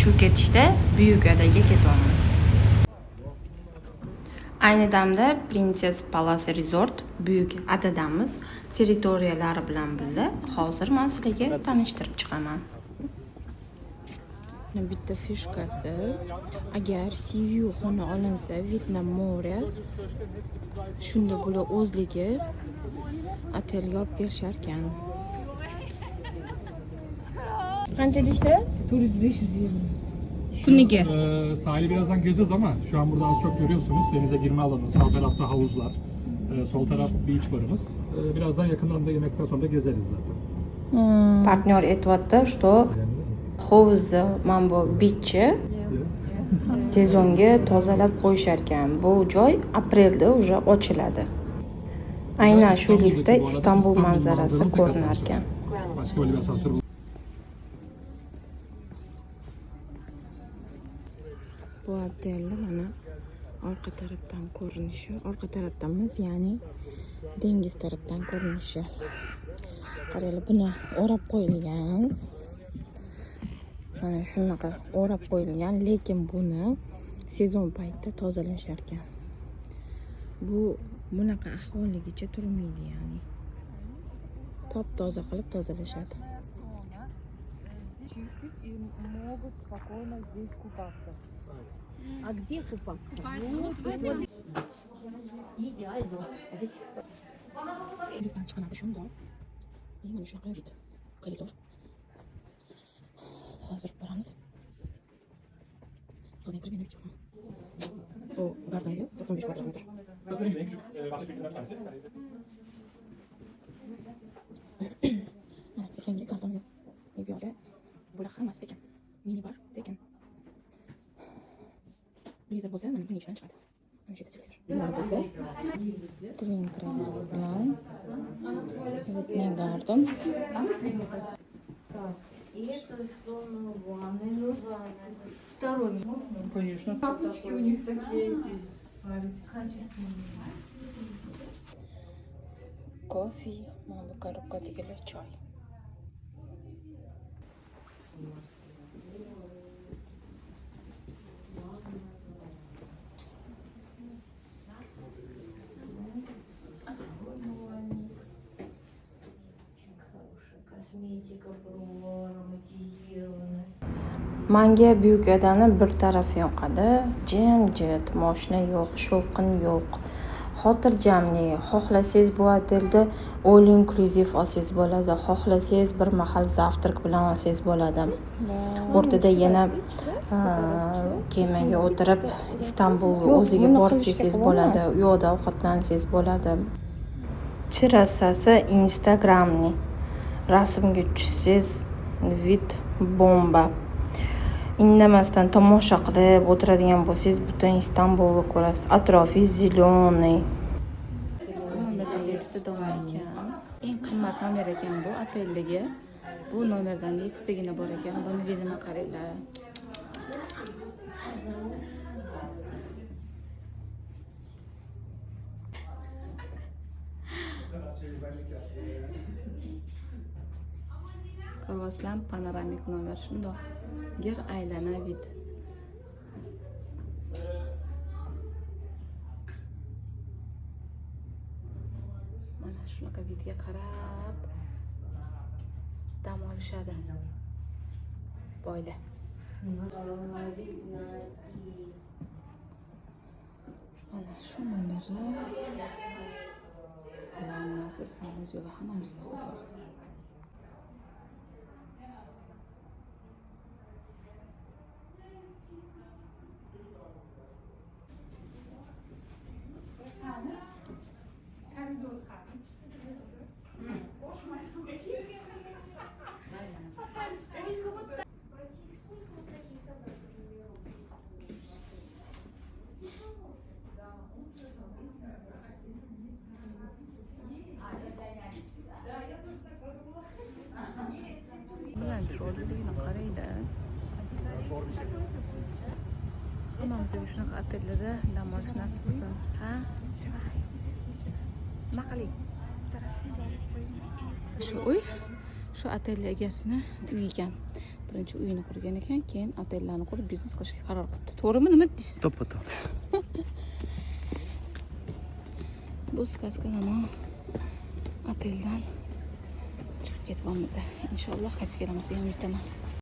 shu ketishda Buyuk adaga ketyapmiz. Ayni damda Princess Palace Resort Buyuk adadamiz. Territoriyalari bilan birga hozir men sizlarga tanishtirib chiqaman. Bitta fishkasi, agar Sea View xona olinsa, Vyetnam more, shunda bular o'zligi otelga olib kelishar ekan. Qancha deydi? 400-500 euro. Kuniga. Sahili birazdan gezeceğiz ama şu an burada az çok görüyorsunuz. Denize girme alanı, sağ tarafta havuzlar, sol taraf beach barımız. Birazdan yakından da yemekten sonra gezeriz zaten. Partnyor aytyapti, что hovuz mana bu beachni sezonga tozalab qo'yishar ekan. Bu joy aprelda уже ochiladi. Aynan shu liftda Istanbul manzarasi ko'rinar ekan. Başka böyle bir asansör Bu otelda mana orqa tarafdan ko'rinishi, orqa tarafdan emas, ya'ni dengiz tarafdan ko'rinishi. Qaranglar, buni o'rab qo'yilgan. Mana shunaqa o'rab qo'yilgan, lekin buni sezon paytida tozalashar ekan. Bu bunaqa ahvolligicha turmaydi, ya'ni. Top-toza qilib tozalashadi. Чистить и могут спокойно здесь купаться. А где купаться? Идеально. Liftdan chiqiladi shunda. Mana shunaqa vid. Koridor. Hozir boramiz. Qolgan kirib yana chiqaman. Bu bardagi 85 kvadrat metr. Göstereyim en küçük bahçe şeklinden bir tanesi. Mana ekranga kartam yo'q. Bu yerda bular hammasi tekin. Mini bar tekin. Televizor bo'lsa mana buning ichidan chiqadi. Mana shu televizor. Bular bo'lsa twin krem bilan Vyetnam garden. И это зона ванны, второй. Конечно. Тапочки у них такие эти, смотрите. Качественные. Кофе, mana bu korobkadagi choy. Косметика ароматизированная. Menga Buyuk adani bir tarafi yoqadi. Jimjit, mashina yo'q, shovqin yo'q. Xotirjamlik. Xohlasangiz bu otelda all inclusive olsangiz bo'ladi. Xohlasangiz bir mahal zavtrak bilan olsangiz bo'ladi. O'rtada yana kemaga o'tirib Istanbul o'ziga borib kelsangiz bo'ladi. U yoqda ovqatlansangiz bo'ladi. Chirasasi Instagramni. Rasmga tushsangiz vid bomba. Indamasdan tomosha qilib o'tiradigan bo'lsangiz, butun Istanbulni ko'rasiz. Atrofi zелёный. Nomerdan 7 ta dona ekan. Eng qimmat nomer ekan bu oteldagi. Bu nomerdan 7 tagina bor ekan. Buni vidini qaranglar. Karvaslan panoramik nomer shundoq. Gir aylana vid. Mana shunaqa vidga qarab dam olishadi. Boyda. Mana shu nomerlar. Vannasi, sanuzyoli hammamizda bor. Ulan sho'rligini qarayda. Hammamizga shunaqa otellarda dam olish nasib bo'lsin. Ha? Nima qiling? Shu uy, shu otel egasini uyi ekan. birinchi uyini qurgan ekan, keyin otellarni qurib biznes qilishga qaror qilibdi. To'g'rimi, nima deysiz? To'ppa-to'g'ri. Bu сказкаlarni oteldan chiqib ketyapmiz. Inshaalloh qaytib kelamiz, ham aytaman.